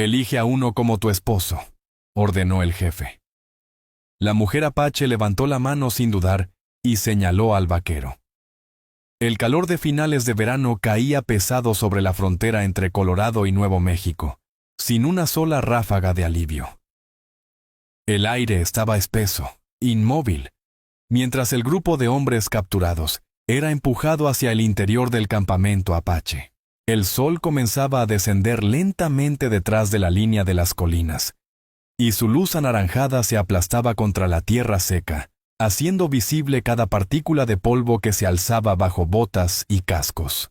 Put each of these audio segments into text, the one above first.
Elige a uno como tu esposo, ordenó el jefe. La mujer apache levantó la mano sin dudar y señaló al vaquero. El calor de finales de verano caía pesado sobre la frontera entre Colorado y Nuevo México, sin una sola ráfaga de alivio. El aire estaba espeso, inmóvil, mientras el grupo de hombres capturados era empujado hacia el interior del campamento apache. El sol comenzaba a descender lentamente detrás de la línea de las colinas, y su luz anaranjada se aplastaba contra la tierra seca, haciendo visible cada partícula de polvo que se alzaba bajo botas y cascos.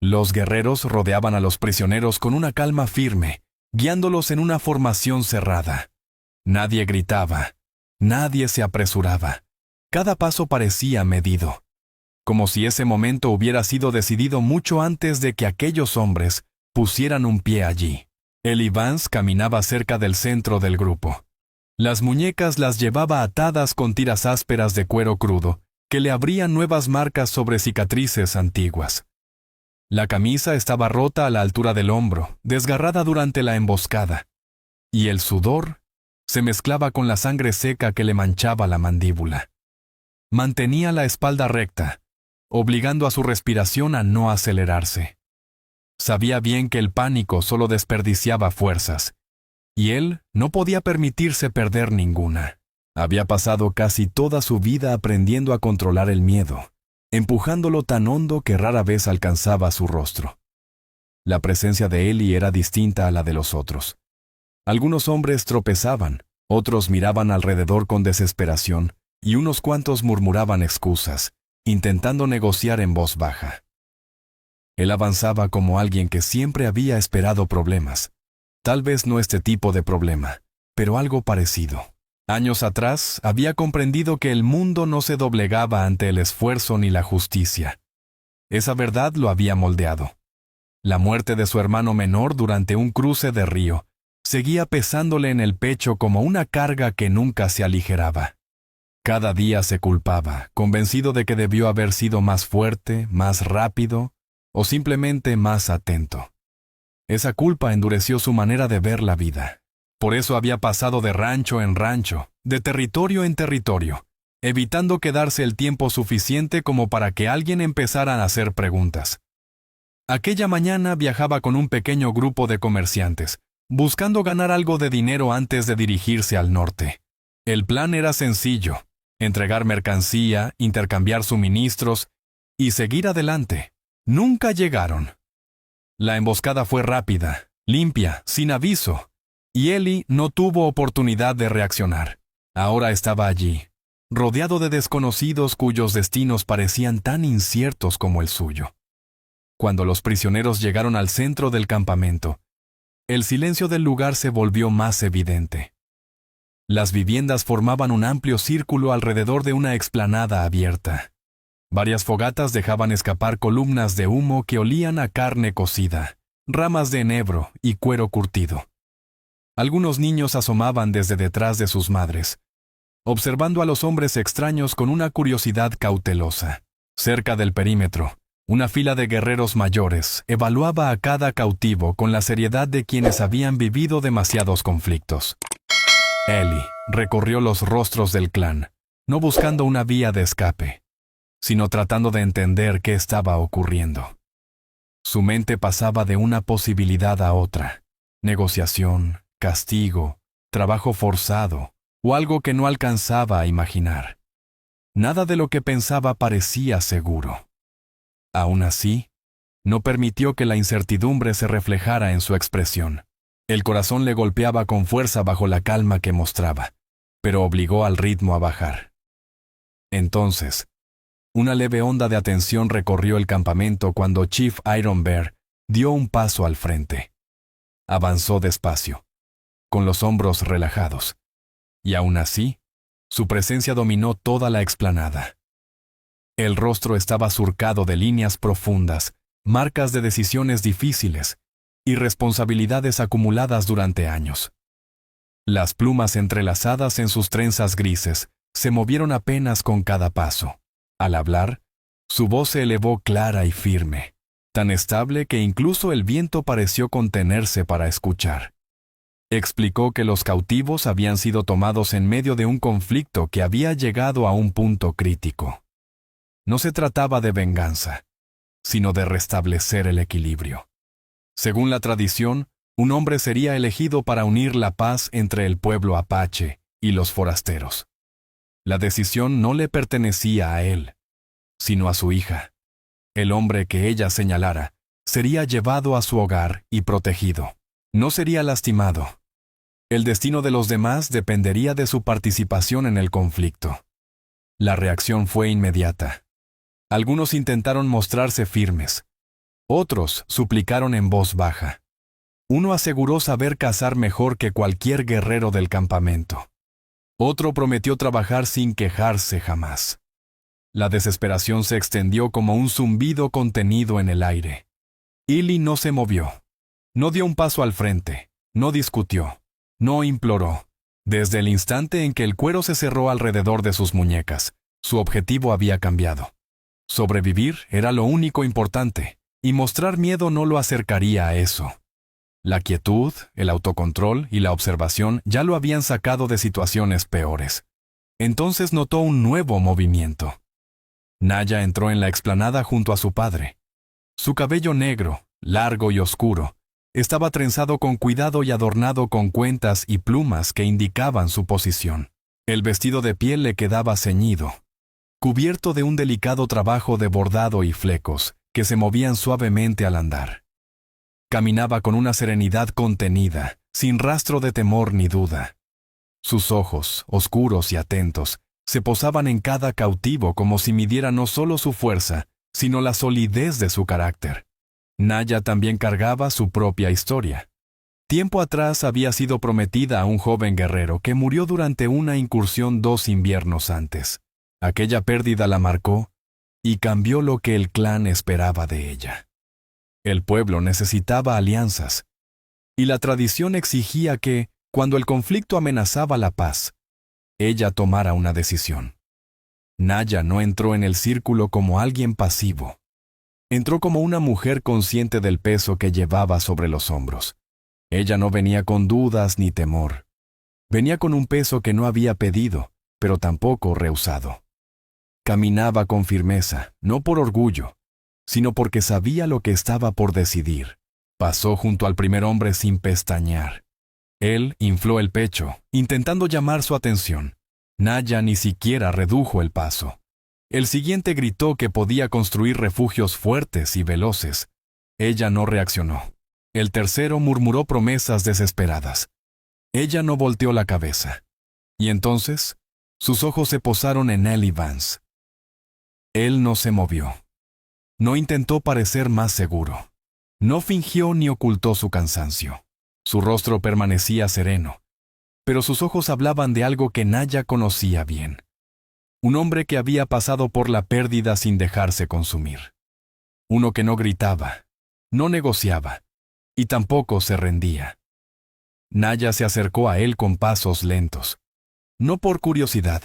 Los guerreros rodeaban a los prisioneros con una calma firme, guiándolos en una formación cerrada. Nadie gritaba, nadie se apresuraba. Cada paso parecía medido, como si ese momento hubiera sido decidido mucho antes de que aquellos hombres pusieran un pie allí. Eli Vance caminaba cerca del centro del grupo. Las muñecas las llevaba atadas con tiras ásperas de cuero crudo, que le abrían nuevas marcas sobre cicatrices antiguas. La camisa estaba rota a la altura del hombro, desgarrada durante la emboscada, y el sudor se mezclaba con la sangre seca que le manchaba la mandíbula. Mantenía la espalda recta, obligando a su respiración a no acelerarse. Sabía bien que el pánico solo desperdiciaba fuerzas, y él no podía permitirse perder ninguna. Había pasado casi toda su vida aprendiendo a controlar el miedo, empujándolo tan hondo que rara vez alcanzaba su rostro. La presencia de Eli era distinta a la de los otros. Algunos hombres tropezaban, otros miraban alrededor con desesperación, y unos cuantos murmuraban excusas, intentando negociar en voz baja. Él avanzaba como alguien que siempre había esperado problemas. Tal vez no este tipo de problema, pero algo parecido. Años atrás había comprendido que el mundo no se doblegaba ante el esfuerzo ni la justicia. Esa verdad lo había moldeado. La muerte de su hermano menor durante un cruce de río seguía pesándole en el pecho como una carga que nunca se aligeraba. Cada día se culpaba, convencido de que debió haber sido más fuerte, más rápido o simplemente más atento. Esa culpa endureció su manera de ver la vida. Por eso había pasado de rancho en rancho, de territorio en territorio, evitando quedarse el tiempo suficiente como para que alguien empezara a hacer preguntas. Aquella mañana viajaba con un pequeño grupo de comerciantes, buscando ganar algo de dinero antes de dirigirse al norte. El plan era sencillo: entregar mercancía, intercambiar suministros y seguir adelante. Nunca llegaron. La emboscada fue rápida, limpia, sin aviso, y Eli no tuvo oportunidad de reaccionar. Ahora estaba allí, rodeado de desconocidos cuyos destinos parecían tan inciertos como el suyo. Cuando los prisioneros llegaron al centro del campamento, el silencio del lugar se volvió más evidente. Las viviendas formaban un amplio círculo alrededor de una explanada abierta. Varias fogatas dejaban escapar columnas de humo que olían a carne cocida, ramas de enebro y cuero curtido. Algunos niños asomaban desde detrás de sus madres, observando a los hombres extraños con una curiosidad cautelosa. Cerca del perímetro, una fila de guerreros mayores evaluaba a cada cautivo con la seriedad de quienes habían vivido demasiados conflictos. Eli recorrió los rostros del clan, no buscando una vía de escape, sino tratando de entender qué estaba ocurriendo. Su mente pasaba de una posibilidad a otra: negociación, castigo, trabajo forzado, o algo que no alcanzaba a imaginar. Nada de lo que pensaba parecía seguro. Aún así, no permitió que la incertidumbre se reflejara en su expresión. El corazón le golpeaba con fuerza bajo la calma que mostraba, pero obligó al ritmo a bajar. Entonces, una leve onda de atención recorrió el campamento cuando Chief Iron Bear dio un paso al frente. Avanzó despacio, con los hombros relajados, y aún así, su presencia dominó toda la explanada. El rostro estaba surcado de líneas profundas, marcas de decisiones difíciles y responsabilidades acumuladas durante años. Las plumas entrelazadas en sus trenzas grises se movieron apenas con cada paso. Al hablar, su voz se elevó clara y firme, tan estable que incluso el viento pareció contenerse para escuchar. Explicó que los cautivos habían sido tomados en medio de un conflicto que había llegado a un punto crítico. No se trataba de venganza, sino de restablecer el equilibrio. Según la tradición, un hombre sería elegido para unir la paz entre el pueblo apache y los forasteros. La decisión no le pertenecía a él, sino a su hija. El hombre que ella señalara sería llevado a su hogar y protegido. No sería lastimado. El destino de los demás dependería de su participación en el conflicto. La reacción fue inmediata. Algunos intentaron mostrarse firmes. Otros suplicaron en voz baja. Uno aseguró saber cazar mejor que cualquier guerrero del campamento. Otro prometió trabajar sin quejarse jamás. La desesperación se extendió como un zumbido contenido en el aire. Ili no se movió. No dio un paso al frente. No discutió. No imploró. Desde el instante en que el cuero se cerró alrededor de sus muñecas, su objetivo había cambiado. Sobrevivir era lo único importante, y mostrar miedo no lo acercaría a eso. La quietud, el autocontrol y la observación ya lo habían sacado de situaciones peores. Entonces notó un nuevo movimiento. Naya entró en la explanada junto a su padre. Su cabello negro, largo y oscuro, estaba trenzado con cuidado y adornado con cuentas y plumas que indicaban su posición. El vestido de piel le quedaba ceñido, cubierto de un delicado trabajo de bordado y flecos que se movían suavemente al andar. Caminaba con una serenidad contenida, sin rastro de temor ni duda. Sus ojos, oscuros y atentos, se posaban en cada cautivo como si midiera no solo su fuerza, sino la solidez de su carácter. Naya también cargaba su propia historia. Tiempo atrás había sido prometida a un joven guerrero que murió durante una incursión 2 inviernos antes. Aquella pérdida la marcó y cambió lo que el clan esperaba de ella. El pueblo necesitaba alianzas, y la tradición exigía que, cuando el conflicto amenazaba la paz, ella tomara una decisión. Naya no entró en el círculo como alguien pasivo. Entró como una mujer consciente del peso que llevaba sobre los hombros. Ella no venía con dudas ni temor. Venía con un peso que no había pedido, pero tampoco rehusado. Caminaba con firmeza, no por orgullo, sino porque sabía lo que estaba por decidir. Pasó junto al primer hombre sin pestañear. Él infló el pecho, intentando llamar su atención. Naya ni siquiera redujo el paso. El siguiente gritó que podía construir refugios fuertes y veloces. Ella no reaccionó. El tercero murmuró promesas desesperadas. Ella no volteó la cabeza. Y entonces, sus ojos se posaron en él y Vance. Él no se movió. No intentó parecer más seguro. No fingió ni ocultó su cansancio. Su rostro permanecía sereno, pero sus ojos hablaban de algo que Naya conocía bien. Un hombre que había pasado por la pérdida sin dejarse consumir. Uno que no gritaba, no negociaba, y tampoco se rendía. Naya se acercó a él con pasos lentos, no por curiosidad,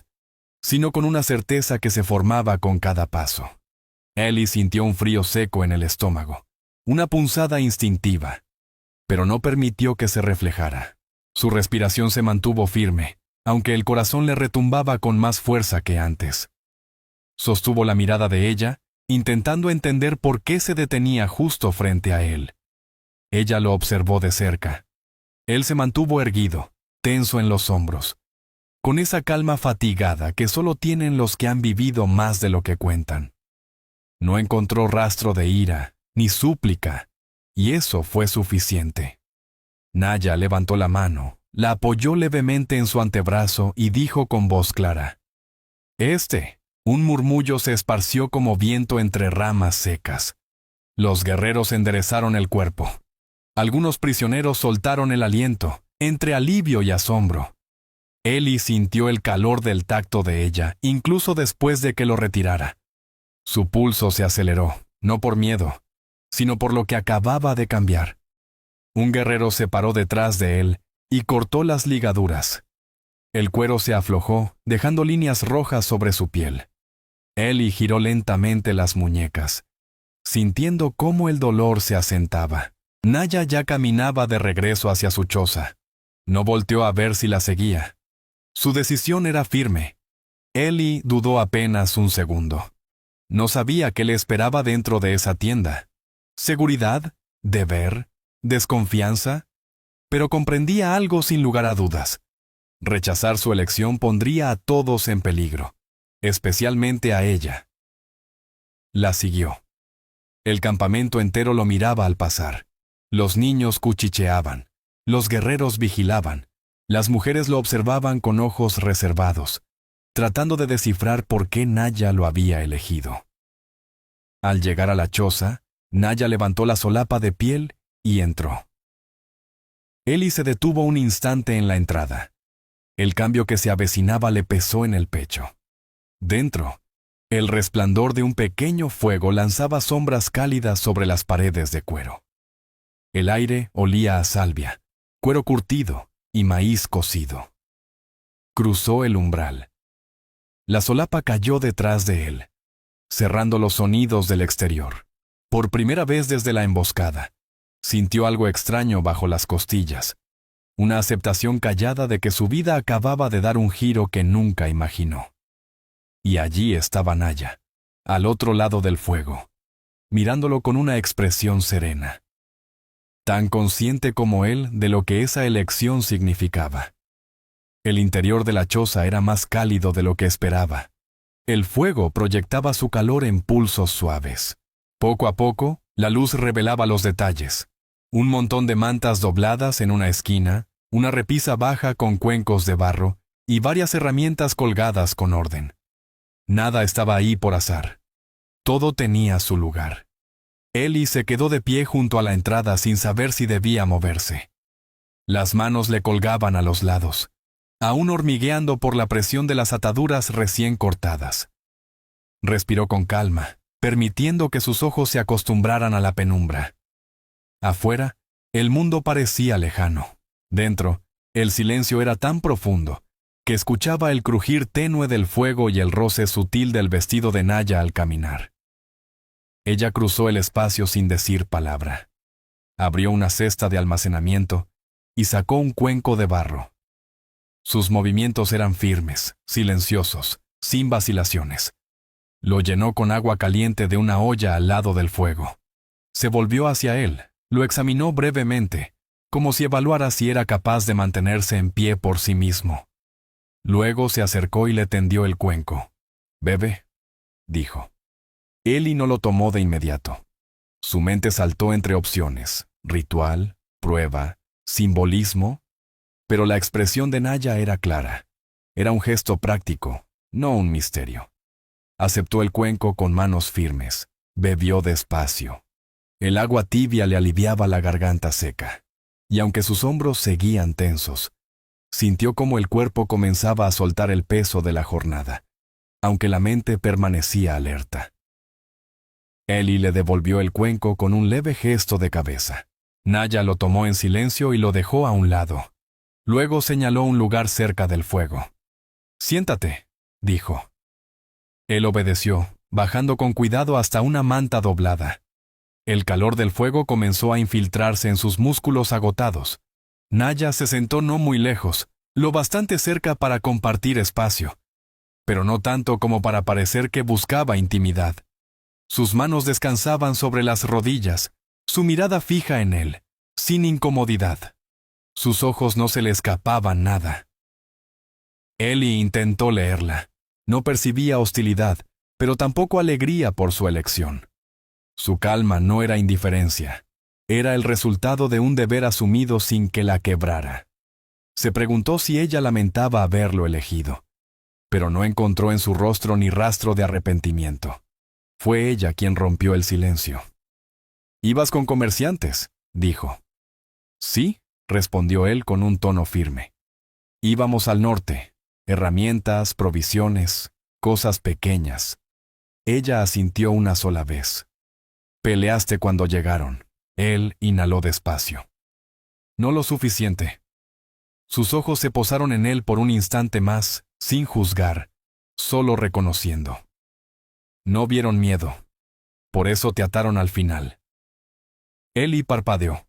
sino con una certeza que se formaba con cada paso. Ellie sintió un frío seco en el estómago, una punzada instintiva, pero no permitió que se reflejara. Su respiración se mantuvo firme, aunque el corazón le retumbaba con más fuerza que antes. Sostuvo la mirada de ella, intentando entender por qué se detenía justo frente a él. Ella lo observó de cerca. Él se mantuvo erguido, tenso en los hombros, con esa calma fatigada que solo tienen los que han vivido más de lo que cuentan. No encontró rastro de ira, ni súplica, y eso fue suficiente. Naya levantó la mano, la apoyó levemente en su antebrazo y dijo con voz clara: Un murmullo se esparció como viento entre ramas secas. Los guerreros enderezaron el cuerpo. Algunos prisioneros soltaron el aliento, entre alivio y asombro. Ellie sintió el calor del tacto de ella, incluso después de que lo retirara. Su pulso se aceleró, no por miedo, sino por lo que acababa de cambiar. Un guerrero se paró detrás de él y cortó las ligaduras. El cuero se aflojó, dejando líneas rojas sobre su piel. Ellie giró lentamente las muñecas. sintiendo cómo el dolor se asentaba. Naya ya caminaba de regreso hacia su choza. No volteó a ver si la seguía. Su decisión era firme. Ellie dudó apenas un segundo. No sabía qué le esperaba dentro de esa tienda. ¿Seguridad? ¿Deber? ¿Desconfianza? Pero comprendía algo sin lugar a dudas. Rechazar su elección pondría a todos en peligro, especialmente a ella. La siguió. El campamento entero lo miraba al pasar. Los niños cuchicheaban. Los guerreros vigilaban. Las mujeres lo observaban con ojos reservados, tratando de descifrar por qué Naya lo había elegido. Al llegar a la choza, Naya levantó la solapa de piel y entró. Ellie se detuvo un instante en la entrada. El cambio que se avecinaba le pesó en el pecho. Dentro, el resplandor de un pequeño fuego lanzaba sombras cálidas sobre las paredes de cuero. El aire olía a salvia, cuero curtido y maíz cocido. Cruzó el umbral. La solapa cayó detrás de él, cerrando los sonidos del exterior. Por primera vez desde la emboscada, sintió algo extraño bajo las costillas, una aceptación callada de que su vida acababa de dar un giro que nunca imaginó. Y allí estaba Naya, al otro lado del fuego, mirándolo con una expresión serena. Tan consciente como él de lo que esa elección significaba. El interior de la choza era más cálido de lo que esperaba. El fuego proyectaba su calor en pulsos suaves. Poco a poco, la luz revelaba los detalles. Un montón de mantas dobladas en una esquina, una repisa baja con cuencos de barro y varias herramientas colgadas con orden. Nada estaba ahí por azar. Todo tenía su lugar. Ellie se quedó de pie junto a la entrada sin saber si debía moverse. Las manos le colgaban a los lados, aún hormigueando por la presión de las ataduras recién cortadas. Respiró con calma, permitiendo que sus ojos se acostumbraran a la penumbra. Afuera, el mundo parecía lejano. Dentro, el silencio era tan profundo que escuchaba el crujir tenue del fuego y el roce sutil del vestido de Naya al caminar. Ella cruzó el espacio sin decir palabra. Abrió una cesta de almacenamiento y sacó un cuenco de barro. Sus movimientos eran firmes, silenciosos, sin vacilaciones. Lo llenó con agua caliente de una olla al lado del fuego. Se volvió hacia él, lo examinó brevemente, como si evaluara si era capaz de mantenerse en pie por sí mismo. Luego se acercó y le tendió el cuenco. «Bebe», dijo. Ellie no lo tomó de inmediato. Su mente saltó entre opciones: ritual, prueba, simbolismo. Pero la expresión de Naya era clara. Era un gesto práctico, no un misterio. Aceptó el cuenco con manos firmes. Bebió despacio. El agua tibia le aliviaba la garganta seca. Y aunque sus hombros seguían tensos, sintió como el cuerpo comenzaba a soltar el peso de la jornada, aunque la mente permanecía alerta. Ellie le devolvió el cuenco con un leve gesto de cabeza. Naya lo tomó en silencio y lo dejó a un lado. Luego señaló un lugar cerca del fuego. «Siéntate», dijo. Él obedeció, bajando con cuidado hasta una manta doblada. El calor del fuego comenzó a infiltrarse en sus músculos agotados. Naya se sentó no muy lejos, lo bastante cerca para compartir espacio, pero no tanto como para parecer que buscaba intimidad. Sus manos descansaban sobre las rodillas, su mirada fija en él, sin incomodidad. Sus ojos no se le escapaban nada. Ellie intentó leerla. No percibía hostilidad, pero tampoco alegría por su elección. Su calma no era indiferencia. Era el resultado de un deber asumido sin que la quebrara. Se preguntó si ella lamentaba haberlo elegido, pero no encontró en su rostro ni rastro de arrepentimiento. Fue ella quien rompió el silencio. «¿Ibas con comerciantes?», dijo. «Sí», respondió él con un tono firme. «Íbamos al norte. Herramientas, provisiones, cosas pequeñas». Ella asintió una sola vez. «Peleaste cuando llegaron». Él inhaló despacio. «No lo suficiente». Sus ojos se posaron en él por un instante más, sin juzgar, solo reconociendo. No vieron miedo. Por eso te ataron al final. Eli parpadeó.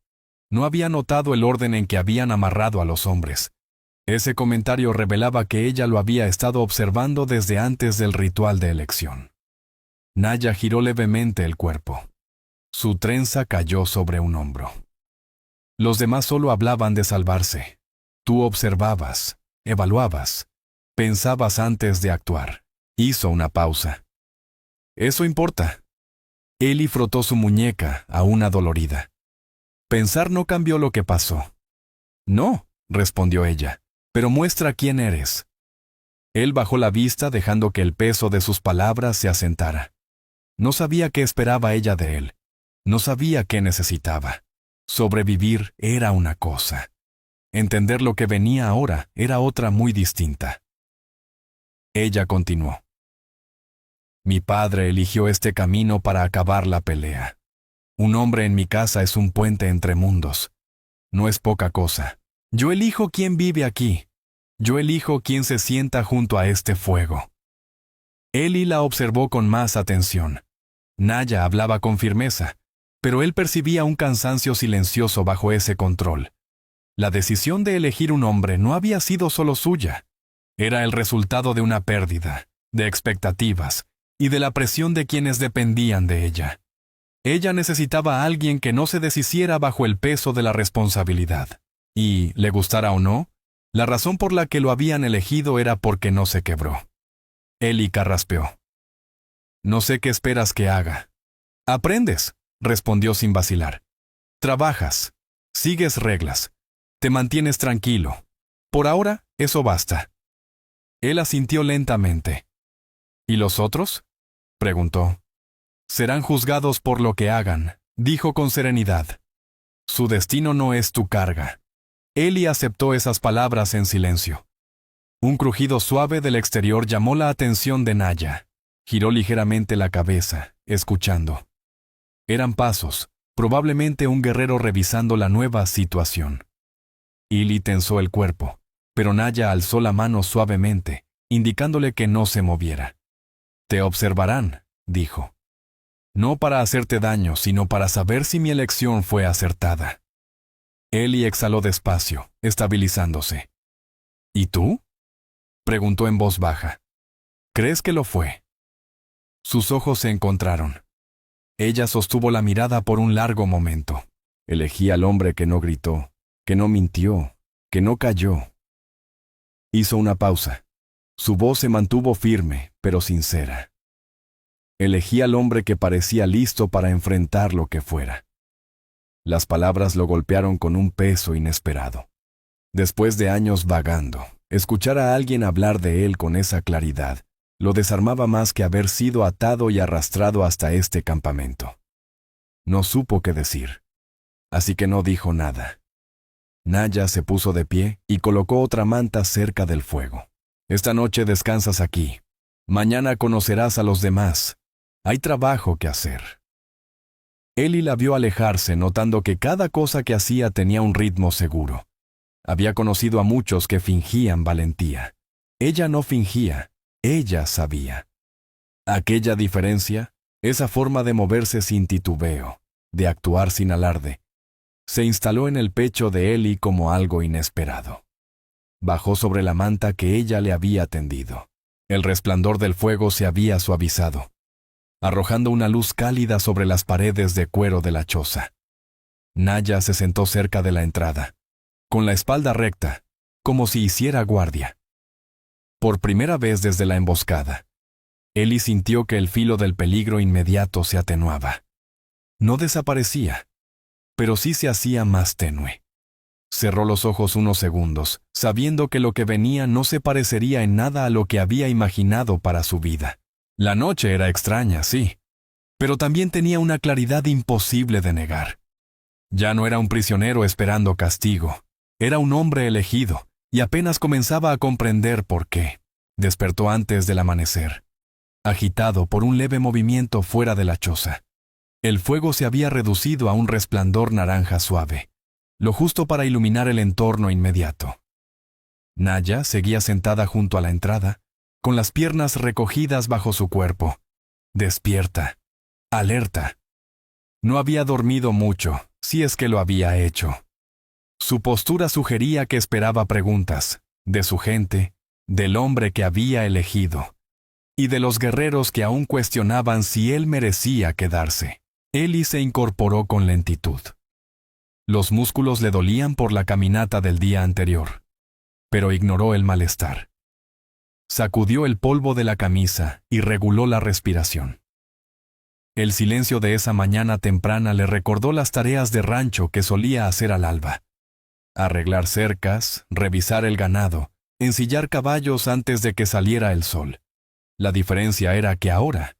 No había notado el orden en que habían amarrado a los hombres. Ese comentario revelaba que ella lo había estado observando desde antes del ritual de elección. Naya giró levemente el cuerpo. Su trenza cayó sobre un hombro. Los demás solo hablaban de salvarse. Tú observabas, evaluabas, pensabas antes de actuar. Hizo una pausa. Eso importa. Eli frotó su muñeca, aún adolorida. Pensar no cambió lo que pasó. No, respondió ella, pero muestra quién eres. Él bajó la vista dejando que el peso de sus palabras se asentara. No sabía qué esperaba ella de él. No sabía qué necesitaba. Sobrevivir era una cosa. Entender lo que venía ahora era otra muy distinta. Ella continuó. Mi padre eligió este camino para acabar la pelea. Un hombre en mi casa es un puente entre mundos. No es poca cosa. Yo elijo quién vive aquí. Yo elijo quién se sienta junto a este fuego. Eli la observó con más atención. Naya hablaba con firmeza, pero él percibía un cansancio silencioso bajo ese control. La decisión de elegir un hombre no había sido solo suya. Era el resultado de una pérdida, de expectativas, y de la presión de quienes dependían de ella. Ella necesitaba a alguien que no se deshiciera bajo el peso de la responsabilidad. Y, le gustara o no, la razón por la que lo habían elegido era porque no se quebró. Eli carraspeó. No sé qué esperas que haga. Aprendes, respondió sin vacilar. Trabajas, sigues reglas, te mantienes tranquilo. Por ahora, eso basta. Él asintió lentamente. ¿Y los otros?, preguntó. Serán juzgados por lo que hagan, dijo con serenidad. Su destino no es tu carga. Eli aceptó esas palabras en silencio. Un crujido suave del exterior llamó la atención de Naya. Giró ligeramente la cabeza, escuchando. Eran pasos, probablemente un guerrero revisando la nueva situación. Eli tensó el cuerpo, pero Naya alzó la mano suavemente, indicándole que no se moviera. Te observarán, dijo. No para hacerte daño, sino para saber si mi elección fue acertada. Eli exhaló despacio, estabilizándose. ¿Y tú?, preguntó en voz baja. ¿Crees que lo fue? Sus ojos se encontraron. Ella sostuvo la mirada por un largo momento. Elegí al hombre que no gritó, que no mintió, que no cayó. Hizo una pausa. Su voz se mantuvo firme, pero sincera. Elegí al hombre que parecía listo para enfrentar lo que fuera. Las palabras lo golpearon con un peso inesperado. Después de años vagando, escuchar a alguien hablar de él con esa claridad lo desarmaba más que haber sido atado y arrastrado hasta este campamento. No supo qué decir, así que no dijo nada. Naya se puso de pie y colocó otra manta cerca del fuego. Esta noche descansas aquí. Mañana conocerás a los demás. Hay trabajo que hacer. Eli la vio alejarse, notando que cada cosa que hacía tenía un ritmo seguro. Había conocido a muchos que fingían valentía. Ella no fingía, ella sabía. Aquella diferencia, esa forma de moverse sin titubeo, de actuar sin alarde, se instaló en el pecho de Eli como algo inesperado. Bajó sobre la manta que ella le había tendido. El resplandor del fuego se había suavizado, arrojando una luz cálida sobre las paredes de cuero de la choza. Naya se sentó cerca de la entrada, con la espalda recta, como si hiciera guardia. Por primera vez desde la emboscada, Eli sintió que el filo del peligro inmediato se atenuaba. No desaparecía, pero sí se hacía más tenue. Cerró los ojos unos segundos, sabiendo que lo que venía no se parecería en nada a lo que había imaginado para su vida. La noche era extraña, sí, pero también tenía una claridad imposible de negar. Ya no era un prisionero esperando castigo, era un hombre elegido, y apenas comenzaba a comprender por qué. Despertó antes del amanecer, agitado por un leve movimiento fuera de la choza. El fuego se había reducido a un resplandor naranja suave, lo justo para iluminar el entorno inmediato. Naya seguía sentada junto a la entrada, con las piernas recogidas bajo su cuerpo, despierta, alerta. No había dormido mucho, si es que lo había hecho. Su postura sugería que esperaba preguntas, de su gente, del hombre que había elegido, y de los guerreros que aún cuestionaban si él merecía quedarse. Eli se incorporó con lentitud. Los músculos le dolían por la caminata del día anterior, pero ignoró el malestar. Sacudió el polvo de la camisa y reguló la respiración. El silencio de esa mañana temprana le recordó las tareas de rancho que solía hacer al alba. Arreglar cercas, revisar el ganado, ensillar caballos antes de que saliera el sol. La diferencia era que ahora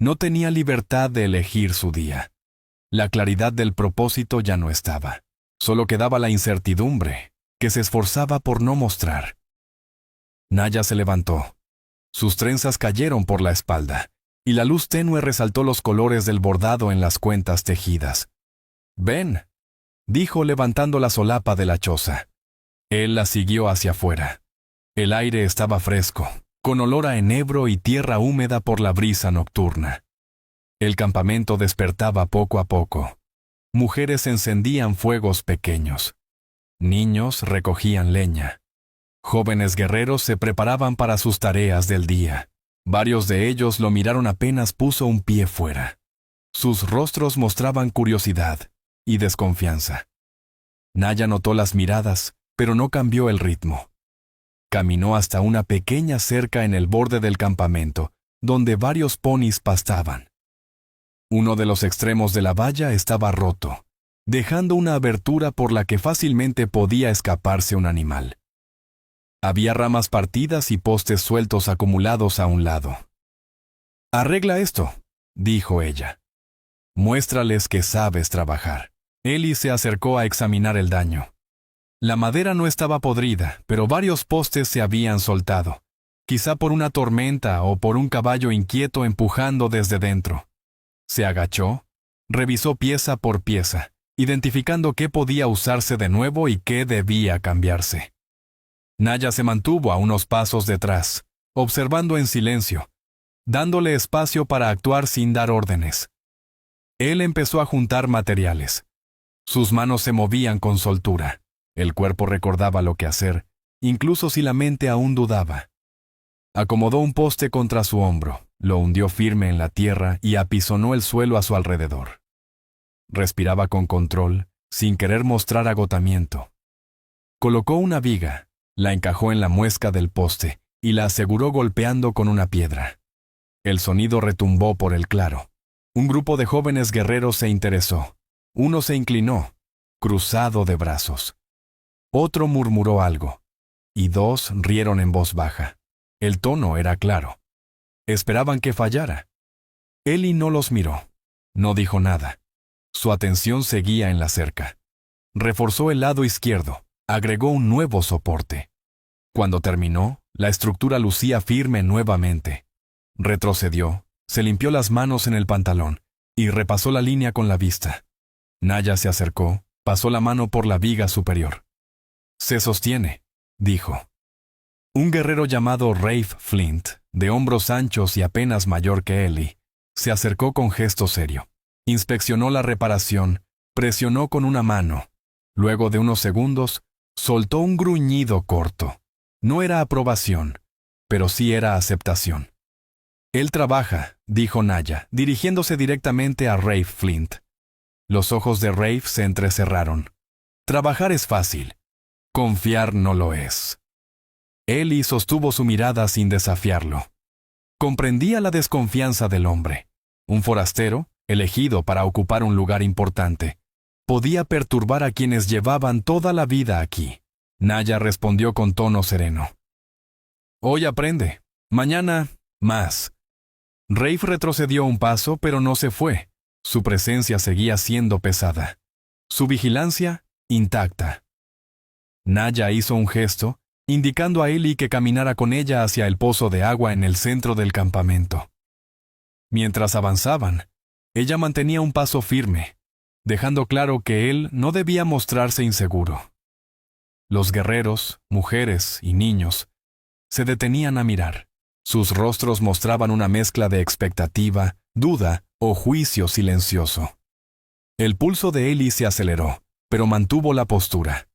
no tenía libertad de elegir su día. La claridad del propósito ya no estaba. Solo quedaba la incertidumbre, que se esforzaba por no mostrar. Naya se levantó. Sus trenzas cayeron por la espalda, y la luz tenue resaltó los colores del bordado en las cuentas tejidas. «Ven», dijo levantando la solapa de la choza. Él la siguió hacia afuera. El aire estaba fresco, con olor a enebro y tierra húmeda por la brisa nocturna. El campamento despertaba poco a poco. Mujeres encendían fuegos pequeños. Niños recogían leña. Jóvenes guerreros se preparaban para sus tareas del día. Varios de ellos lo miraron apenas puso un pie fuera. Sus rostros mostraban curiosidad y desconfianza. Naya notó las miradas, pero no cambió el ritmo. Caminó hasta una pequeña cerca en el borde del campamento, donde varios ponis pastaban. Uno de los extremos de la valla estaba roto, dejando una abertura por la que fácilmente podía escaparse un animal. Había ramas partidas y postes sueltos acumulados a un lado. «Arregla esto», dijo ella. «Muéstrales que sabes trabajar». Eli se acercó a examinar el daño. La madera no estaba podrida, pero varios postes se habían soltado, quizá por una tormenta o por un caballo inquieto empujando desde dentro. Se agachó, revisó pieza por pieza, identificando qué podía usarse de nuevo y qué debía cambiarse. Naya se mantuvo a unos pasos detrás, observando en silencio, dándole espacio para actuar sin dar órdenes. Él empezó a juntar materiales. Sus manos se movían con soltura. El cuerpo recordaba lo que hacer, incluso si la mente aún dudaba. Acomodó un poste contra su hombro, lo hundió firme en la tierra y apisonó el suelo a su alrededor. Respiraba con control, sin querer mostrar agotamiento. Colocó una viga, la encajó en la muesca del poste y la aseguró golpeando con una piedra. El sonido retumbó por el claro. Un grupo de jóvenes guerreros se interesó. Uno se inclinó, cruzado de brazos. Otro murmuró algo, y dos rieron en voz baja. El tono era claro. Esperaban que fallara. Eli no los miró. No dijo nada. Su atención seguía en la cerca. Reforzó el lado izquierdo. Agregó un nuevo soporte. Cuando terminó, la estructura lucía firme nuevamente. Retrocedió, se limpió las manos en el pantalón y repasó la línea con la vista. Naya se acercó, pasó la mano por la viga superior. «Se sostiene», dijo. Un guerrero llamado Rafe Flint, de hombros anchos y apenas mayor que Eli, se acercó con gesto serio. Inspeccionó la reparación, presionó con una mano. Luego de unos segundos, soltó un gruñido corto. No era aprobación, pero sí era aceptación. «Él trabaja», dijo Naya, dirigiéndose directamente a Rafe Flint. Los ojos de Rafe se entrecerraron. «Trabajar es fácil. Confiar no lo es». Eli sostuvo su mirada sin desafiarlo. Comprendía la desconfianza del hombre. Un forastero, elegido para ocupar un lugar importante, podía perturbar a quienes llevaban toda la vida aquí. Naya respondió con tono sereno. «Hoy aprende. Mañana, más». Rafe retrocedió un paso, pero no se fue. Su presencia seguía siendo pesada. Su vigilancia, intacta. Naya hizo un gesto, indicando a Eli que caminara con ella hacia el pozo de agua en el centro del campamento. Mientras avanzaban, ella mantenía un paso firme, dejando claro que él no debía mostrarse inseguro. Los guerreros, mujeres y niños se detenían a mirar. Sus rostros mostraban una mezcla de expectativa, duda o juicio silencioso. El pulso de Eli se aceleró, pero mantuvo la postura.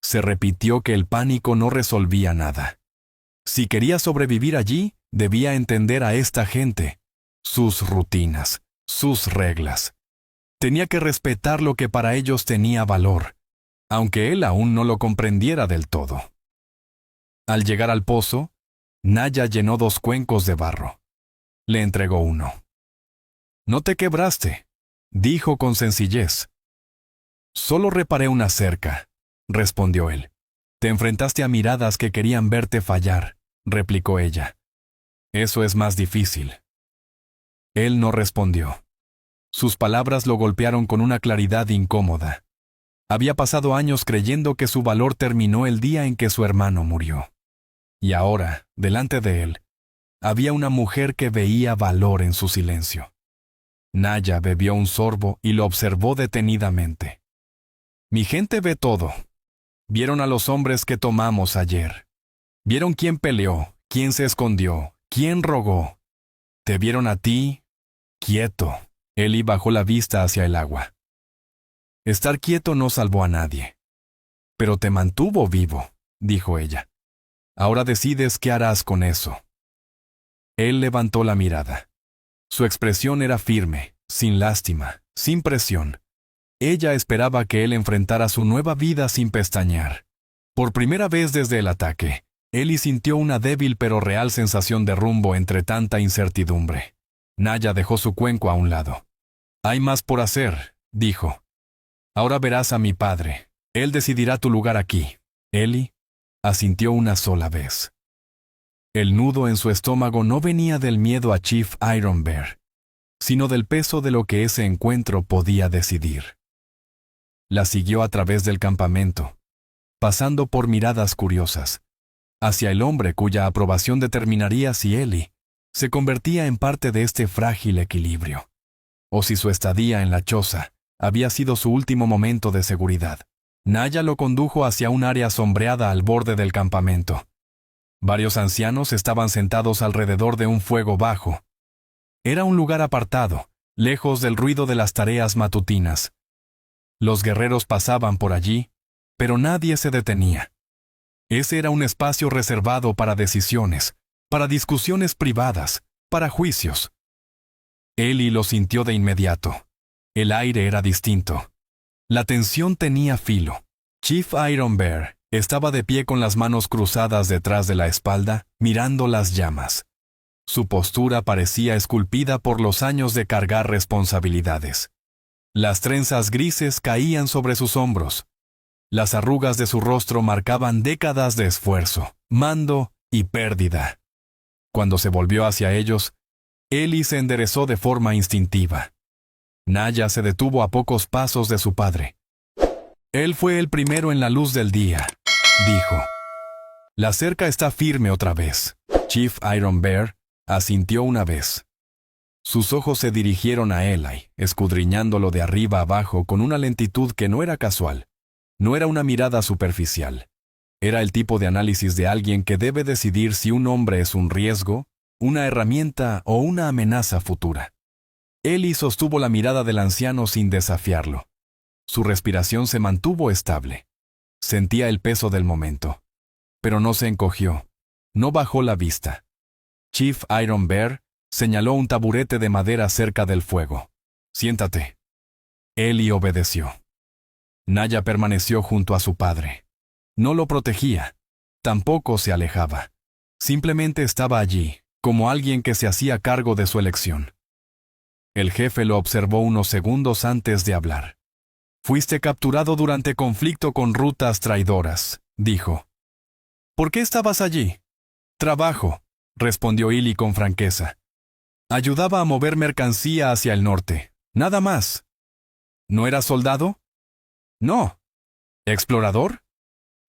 Se repitió que el pánico no resolvía nada. Si quería sobrevivir allí, debía entender a esta gente, sus rutinas, sus reglas. Tenía que respetar lo que para ellos tenía valor, aunque él aún no lo comprendiera del todo. Al llegar al pozo, Naya llenó 2 cuencos de barro. Le entregó uno. «No te quebraste», dijo con sencillez. «Solo reparé una cerca», respondió él. «Te enfrentaste a miradas que querían verte fallar», replicó ella. «Eso es más difícil». Él no respondió. Sus palabras lo golpearon con una claridad incómoda. Había pasado años creyendo que su valor terminó el día en que su hermano murió. Y ahora, delante de él, había una mujer que veía valor en su silencio. Naya bebió un sorbo y lo observó detenidamente. «Mi gente ve todo. Vieron a los hombres que tomamos ayer. Vieron quién peleó, quién se escondió, quién rogó. Te vieron a ti, quieto». Eli bajó la vista hacia el agua. «Estar quieto no salvó a nadie. Pero te mantuvo vivo», dijo ella. «Ahora decides qué harás con eso». Él levantó la mirada. Su expresión era firme, sin lástima, sin presión. Ella esperaba que él enfrentara su nueva vida sin pestañear. Por primera vez desde el ataque, Eli sintió una débil pero real sensación de rumbo entre tanta incertidumbre. Naya dejó su cuenco a un lado. «Hay más por hacer», dijo. «Ahora verás a mi padre. Él decidirá tu lugar aquí». Eli asintió una sola vez. El nudo en su estómago no venía del miedo a Chief Iron Bear, sino del peso de lo que ese encuentro podía decidir. La siguió a través del campamento, pasando por miradas curiosas, hacia el hombre cuya aprobación determinaría si Eli se convertía en parte de este frágil equilibrio, o si su estadía en la choza había sido su último momento de seguridad. Naya lo condujo hacia un área sombreada al borde del campamento. Varios ancianos estaban sentados alrededor de un fuego bajo. Era un lugar apartado, lejos del ruido de las tareas matutinas. Los guerreros pasaban por allí, pero nadie se detenía. Ese era un espacio reservado para decisiones, para discusiones privadas, para juicios. Eli lo sintió de inmediato. El aire era distinto. La tensión tenía filo. Chief Iron Bear estaba de pie con las manos cruzadas detrás de la espalda, mirando las llamas. Su postura parecía esculpida por los años de cargar responsabilidades. Las trenzas grises caían sobre sus hombros. Las arrugas de su rostro marcaban décadas de esfuerzo, mando y pérdida. Cuando se volvió hacia ellos, Eli se enderezó de forma instintiva. Naya se detuvo a pocos pasos de su padre. «Él fue el primero en la luz del día», dijo. «La cerca está firme otra vez». Chief Iron Bear asintió una vez. Sus ojos se dirigieron a Eli, escudriñándolo de arriba abajo con una lentitud que no era casual. No era una mirada superficial. Era el tipo de análisis de alguien que debe decidir si un hombre es un riesgo, una herramienta o una amenaza futura. Eli sostuvo la mirada del anciano sin desafiarlo. Su respiración se mantuvo estable. Sentía el peso del momento. Pero no se encogió. No bajó la vista. Chief Iron Bear señaló un taburete de madera cerca del fuego. «Siéntate». Eli obedeció. Naya permaneció junto a su padre. No lo protegía. Tampoco se alejaba. Simplemente estaba allí, como alguien que se hacía cargo de su elección. El jefe lo observó unos segundos antes de hablar. «Fuiste capturado durante conflicto con rutas traidoras», dijo. «¿Por qué estabas allí?» «Trabajo», respondió Eli con franqueza. «Ayudaba a mover mercancía hacia el norte. Nada más». «¿No eras soldado?» «No». «¿Explorador?»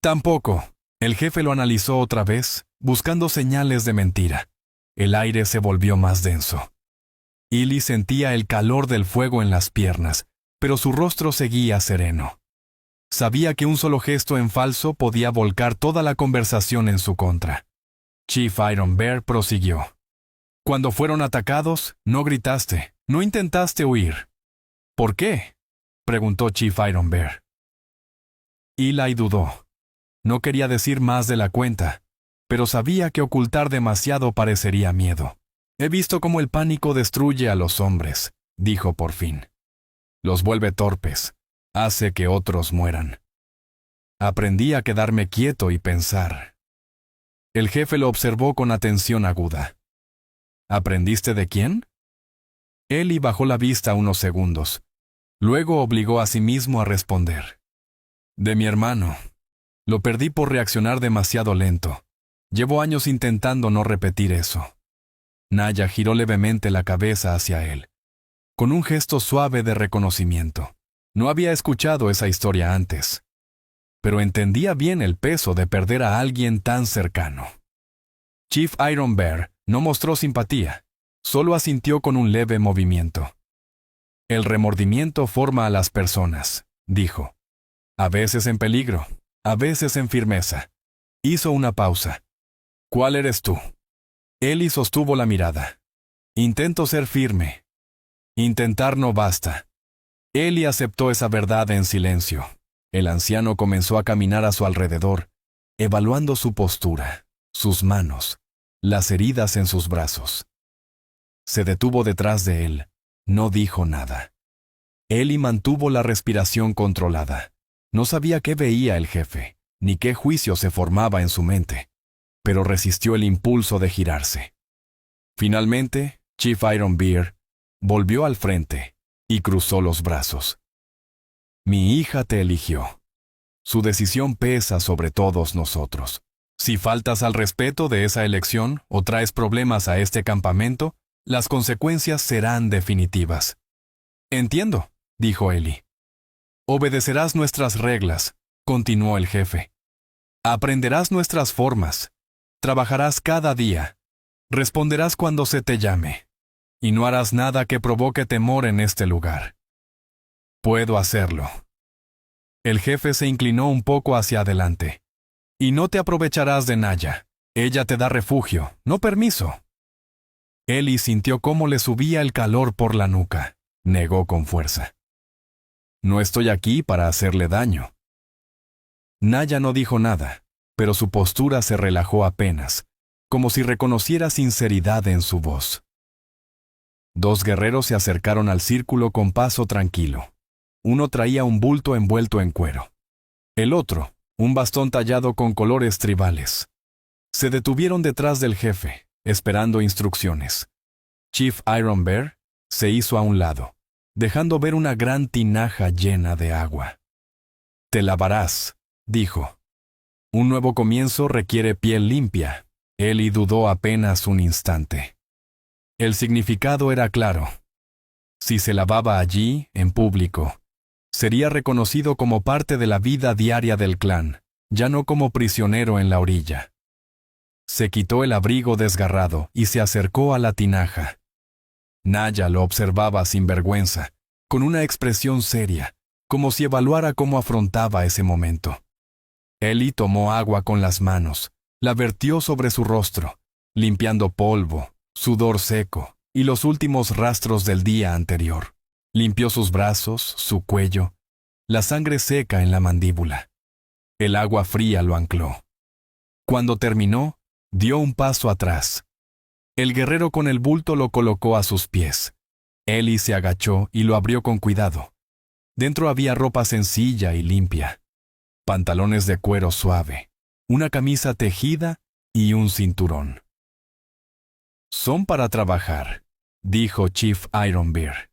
«Tampoco». El jefe lo analizó otra vez, buscando señales de mentira. El aire se volvió más denso. Eli sentía el calor del fuego en las piernas, pero su rostro seguía sereno. Sabía que un solo gesto en falso podía volcar toda la conversación en su contra. Chief Iron Bear prosiguió. «Cuando fueron atacados, no gritaste, No intentaste huir. ¿Por qué? Preguntó Chief Iron Bear. Eli dudó. No quería decir más de la cuenta, pero sabía que ocultar demasiado parecería miedo. He visto cómo el pánico destruye a los hombres, dijo por fin. Los vuelve torpes, hace que otros mueran. Aprendí a quedarme quieto y pensar. El jefe lo observó con atención aguda. ¿Aprendiste de quién? Eli bajó la vista unos segundos. Luego obligó a sí mismo a responder. De mi hermano. Lo perdí por reaccionar demasiado lento. Llevo años intentando no repetir eso. Naya giró levemente la cabeza hacia él, con un gesto suave de reconocimiento. No había escuchado esa historia antes, pero entendía bien el peso de perder a alguien tan cercano. Chief Iron Bear no mostró simpatía, solo asintió con un leve movimiento. El remordimiento forma a las personas, dijo. A veces en peligro, a veces en firmeza. Hizo una pausa. ¿Cuál eres tú? Eli sostuvo la mirada. Intento ser firme. Intentar no basta. Eli aceptó esa verdad en silencio. El anciano comenzó a caminar a su alrededor, evaluando su postura, sus manos, las heridas en sus brazos. Se detuvo detrás de él. No dijo nada. Eli mantuvo la respiración controlada. No sabía qué veía el jefe, ni qué juicio se formaba en su mente, pero resistió el impulso de girarse. Finalmente, Chief Iron Bear volvió al frente y cruzó los brazos. Mi hija te eligió. Su decisión pesa sobre todos nosotros. Si faltas al respeto de esa elección o traes problemas a este campamento, las consecuencias serán definitivas. Entiendo, dijo Eli. Obedecerás nuestras reglas, continuó el jefe. Aprenderás nuestras formas. Trabajarás cada día. Responderás cuando se te llame. Y no harás nada que provoque temor en este lugar. Puedo hacerlo. El jefe se inclinó un poco hacia adelante. Y no te aprovecharás de Naya. Ella te da refugio, no permiso. Eli sintió cómo le subía el calor por la nuca. Negó con fuerza. No estoy aquí para hacerle daño. Naya no dijo nada, pero su postura se relajó apenas, como si reconociera sinceridad en su voz. Dos guerreros se acercaron al círculo con paso tranquilo. Uno traía un bulto envuelto en cuero. El otro, un bastón tallado con colores tribales. Se detuvieron detrás del jefe, esperando instrucciones. Chief Iron Bear se hizo a un lado, dejando ver una gran tinaja llena de agua. Te lavarás, dijo. Un nuevo comienzo requiere piel limpia. Eli dudó apenas un instante. El significado era claro. Si se lavaba allí, en público, sería reconocido como parte de la vida diaria del clan, ya no como prisionero en la orilla. Se quitó el abrigo desgarrado y se acercó a la tinaja. Naya lo observaba sin vergüenza, con una expresión seria, como si evaluara cómo afrontaba ese momento. Eli tomó agua con las manos, la vertió sobre su rostro, limpiando polvo, sudor seco y los últimos rastros del día anterior. Limpió sus brazos, su cuello, la sangre seca en la mandíbula. El agua fría lo ancló. Cuando terminó, dio un paso atrás. El guerrero con el bulto lo colocó a sus pies. Eli se agachó y lo abrió con cuidado. Dentro había ropa sencilla y limpia. Pantalones de cuero suave, una camisa tejida y un cinturón. Son para trabajar, dijo Chief Iron Bear.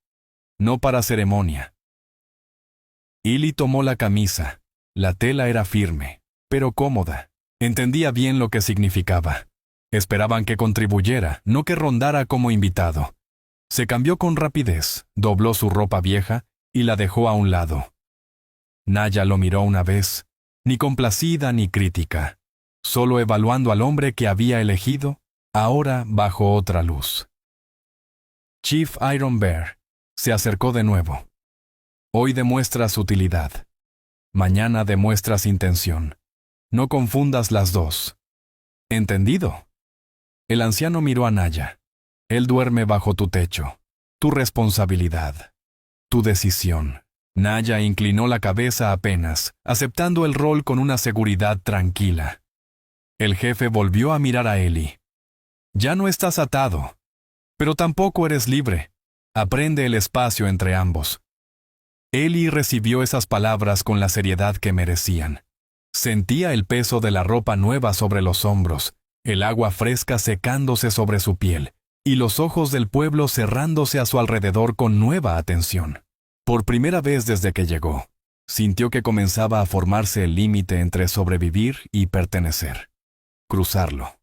No para ceremonia. Eli tomó la camisa. La tela era firme, pero cómoda. Entendía bien lo que significaba. Esperaban que contribuyera, no que rondara como invitado. Se cambió con rapidez, dobló su ropa vieja y la dejó a un lado. Naya lo miró una vez, ni complacida ni crítica, solo evaluando al hombre que había elegido, ahora bajo otra luz. Chief Iron Bear se acercó de nuevo. Hoy demuestras utilidad. Mañana demuestras intención. No confundas las dos. ¿Entendido? El anciano miró a Naya. Él duerme bajo tu techo. tu responsabilidad, tu decisión. Naya inclinó la cabeza apenas, aceptando el rol con una seguridad tranquila. El jefe volvió a mirar a Eli. Ya no estás atado, pero tampoco eres libre. Aprende el espacio entre ambos. Eli recibió esas palabras con la seriedad que merecían. Sentía el peso de la ropa nueva sobre los hombros, el agua fresca secándose sobre su piel, y los ojos del pueblo cerrándose a su alrededor con nueva atención. Por primera vez desde que llegó, sintió que comenzaba a formarse el límite entre sobrevivir y pertenecer. Cruzarlo,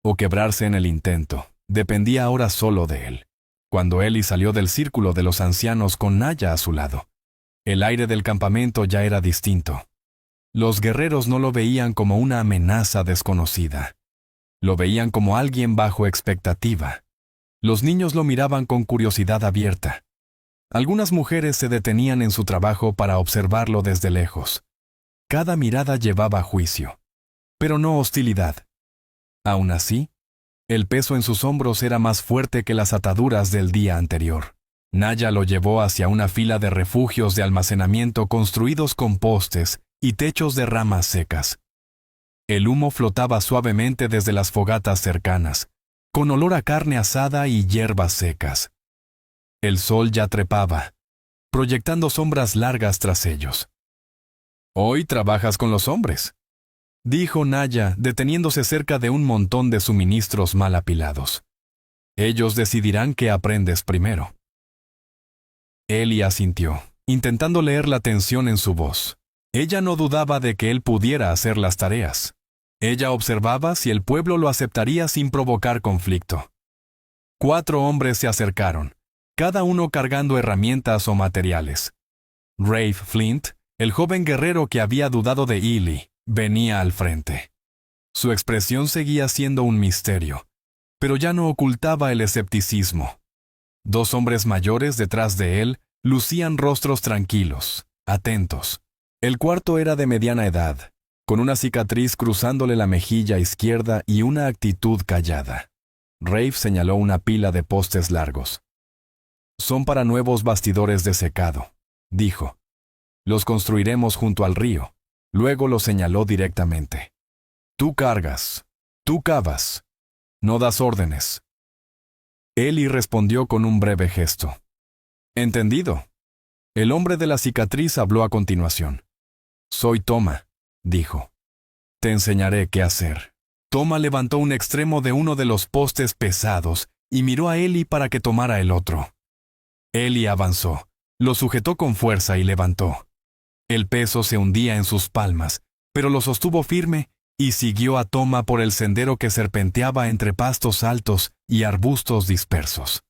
o quebrarse en el intento, dependía ahora solo de él. Cuando Eli salió del círculo de los ancianos con Naya a su lado, el aire del campamento ya era distinto. Los guerreros no lo veían como una amenaza desconocida. Lo veían como alguien bajo expectativa. Los niños lo miraban con curiosidad abierta. Algunas mujeres se detenían en su trabajo para observarlo desde lejos. Cada mirada llevaba juicio, pero no hostilidad. Aún así, el peso en sus hombros era más fuerte que las ataduras del día anterior. Naya lo llevó hacia una fila de refugios de almacenamiento construidos con postes y techos de ramas secas. El humo flotaba suavemente desde las fogatas cercanas, con olor a carne asada y hierbas secas. El sol ya trepaba, proyectando sombras largas tras ellos. «Hoy trabajas con los hombres», dijo Naya, deteniéndose cerca de un montón de suministros mal apilados. «Ellos decidirán qué aprendes primero». Eli asintió, intentando leer la tensión en su voz. Ella no dudaba de que él pudiera hacer las tareas. Ella observaba si el pueblo lo aceptaría sin provocar conflicto. 4 hombres se acercaron, cada uno cargando herramientas o materiales. Rafe Flint, el joven guerrero que había dudado de Eli, venía al frente. Su expresión seguía siendo un misterio, pero ya no ocultaba el escepticismo. 2 hombres mayores detrás de él lucían rostros tranquilos, atentos. El cuarto era de mediana edad, con una cicatriz cruzándole la mejilla izquierda y una actitud callada. Rafe señaló una pila de postes largos. «Son para nuevos bastidores de secado», dijo. «Los construiremos junto al río». Luego lo señaló directamente. «Tú cargas, tú cavas, no das órdenes». Eli respondió con un breve gesto. «Entendido». El hombre de la cicatriz habló a continuación. «Soy Toma», dijo. «Te enseñaré qué hacer». Toma levantó un extremo de uno de los postes pesados y miró a Eli para que tomara el otro. Eli avanzó, lo sujetó con fuerza y levantó. El peso se hundía en sus palmas, pero lo sostuvo firme y siguió a Toma por el sendero que serpenteaba entre pastos altos y arbustos dispersos.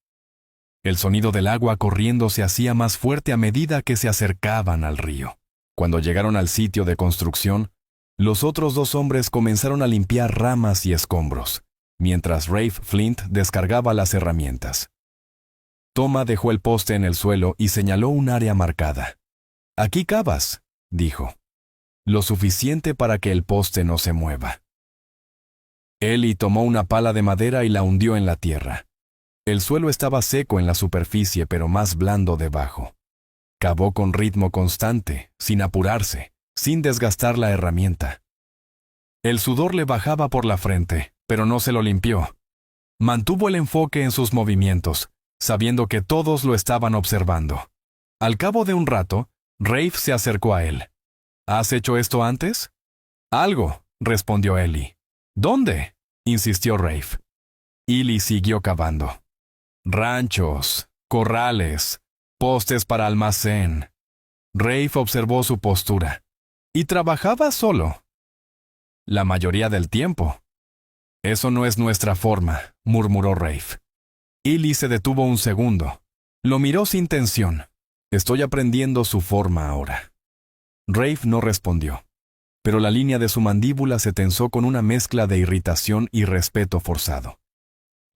El sonido del agua corriendo se hacía más fuerte a medida que se acercaban al río. Cuando llegaron al sitio de construcción, los otros 2 hombres comenzaron a limpiar ramas y escombros, mientras Rafe Flint descargaba las herramientas. Toma dejó el poste en el suelo y señaló un área marcada. «Aquí cavas», dijo. «Lo suficiente para que el poste no se mueva». Eli tomó una pala de madera y la hundió en la tierra. El suelo estaba seco en la superficie, pero más blando debajo. Cavó con ritmo constante, sin apurarse, sin desgastar la herramienta. El sudor le bajaba por la frente, pero no se lo limpió. Mantuvo el enfoque en sus movimientos, sabiendo que todos lo estaban observando. Al cabo de un rato, Rafe se acercó a él. «¿Has hecho esto antes?» «Algo», respondió Eli. «¿Dónde?», insistió Rafe. Eli siguió cavando. «Ranchos, corrales, postes para almacén». Rafe observó su postura. «¿Y trabajaba solo?» «La mayoría del tiempo». «Eso no es nuestra forma», murmuró Rafe. Eli se detuvo un segundo. Lo miró sin tensión. «Estoy aprendiendo su forma ahora». Rafe no respondió, pero la línea de su mandíbula se tensó con una mezcla de irritación y respeto forzado.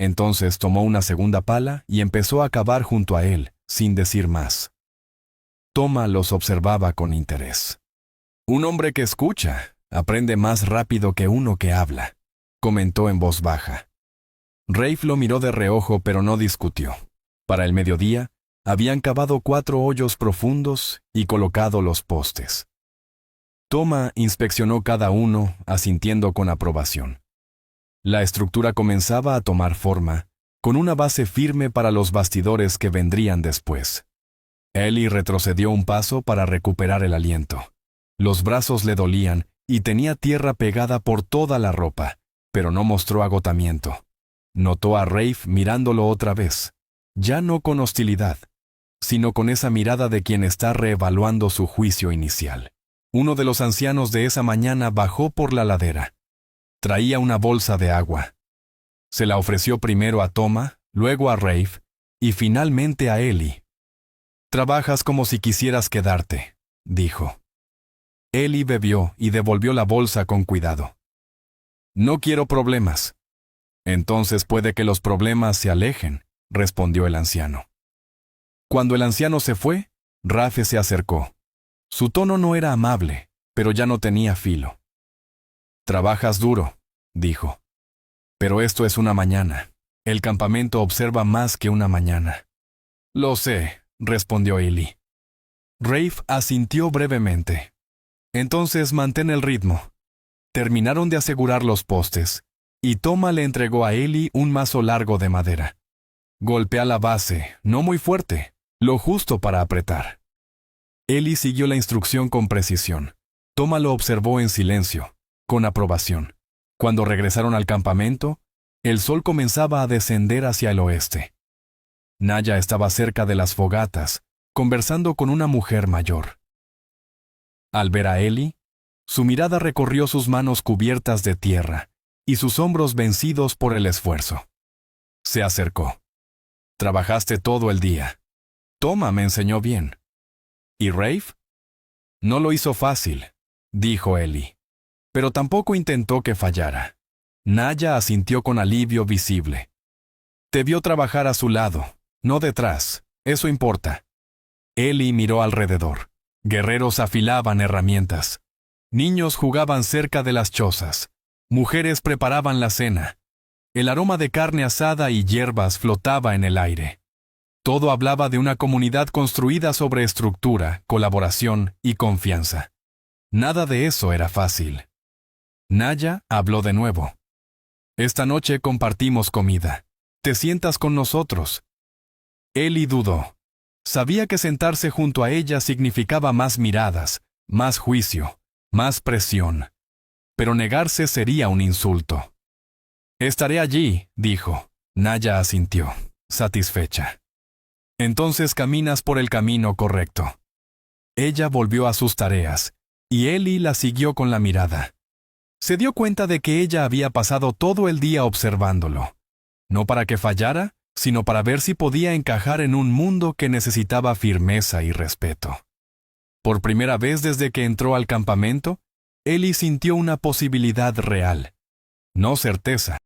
Entonces tomó una segunda pala y empezó a cavar junto a él, sin decir más. Toma los observaba con interés. «Un hombre que escucha aprende más rápido que uno que habla», comentó en voz baja. Rafe lo miró de reojo, pero no discutió. Para el mediodía, habían cavado 4 hoyos profundos y colocado los postes. Toma inspeccionó cada uno, asintiendo con aprobación. La estructura comenzaba a tomar forma, con una base firme para los bastidores que vendrían después. Eli retrocedió un paso para recuperar el aliento. Los brazos le dolían y tenía tierra pegada por toda la ropa, pero no mostró agotamiento. Notó a Rafe mirándolo otra vez, ya no con hostilidad, sino con esa mirada de quien está reevaluando su juicio inicial. Uno de los ancianos de esa mañana bajó por la ladera. Traía una bolsa de agua. Se la ofreció primero a Toma, luego a Rafe y finalmente a Eli. «Trabajas como si quisieras quedarte», dijo. Eli bebió y devolvió la bolsa con cuidado. «No quiero problemas». «Entonces puede que los problemas se alejen», respondió el anciano. Cuando el anciano se fue, Rafe se acercó. Su tono no era amable, pero ya no tenía filo. «Trabajas duro», dijo. «Pero esto es una mañana. El campamento observa más que una mañana». «Lo sé», respondió Eli. Rafe asintió brevemente. «Entonces mantén el ritmo». Terminaron de asegurar los postes, y Toma le entregó a Eli un mazo largo de madera. «Golpea la base, no muy fuerte, lo justo para apretar». Eli siguió la instrucción con precisión. Toma lo observó en silencio, con aprobación. Cuando regresaron al campamento, el sol comenzaba a descender hacia el oeste. Naya estaba cerca de las fogatas, conversando con una mujer mayor. Al ver a Eli, su mirada recorrió sus manos cubiertas de tierra y sus hombros vencidos por el esfuerzo. Se acercó. «Trabajaste todo el día. Toma me enseñó bien». «¿Y Rafe?» «No lo hizo fácil», dijo Eli. «Pero tampoco intentó que fallara». Naya asintió con alivio visible. «Te vio trabajar a su lado, no detrás. Eso importa». Eli miró alrededor. Guerreros afilaban herramientas. Niños jugaban cerca de las chozas. Mujeres preparaban la cena. El aroma de carne asada y hierbas flotaba en el aire. Todo hablaba de una comunidad construida sobre estructura, colaboración y confianza. Nada de eso era fácil. Naya habló de nuevo. «Esta noche compartimos comida. ¿Te sientas con nosotros?» Eli dudó. Sabía que sentarse junto a ella significaba más miradas, más juicio, más presión. Pero negarse sería un insulto. «Estaré allí», dijo. Naya asintió, satisfecha. «Entonces caminas por el camino correcto». Ella volvió a sus tareas, y Eli la siguió con la mirada. Se dio cuenta de que ella había pasado todo el día observándolo. No para que fallara, sino para ver si podía encajar en un mundo que necesitaba firmeza y respeto. Por primera vez desde que entró al campamento, Eli sintió una posibilidad real. No certeza,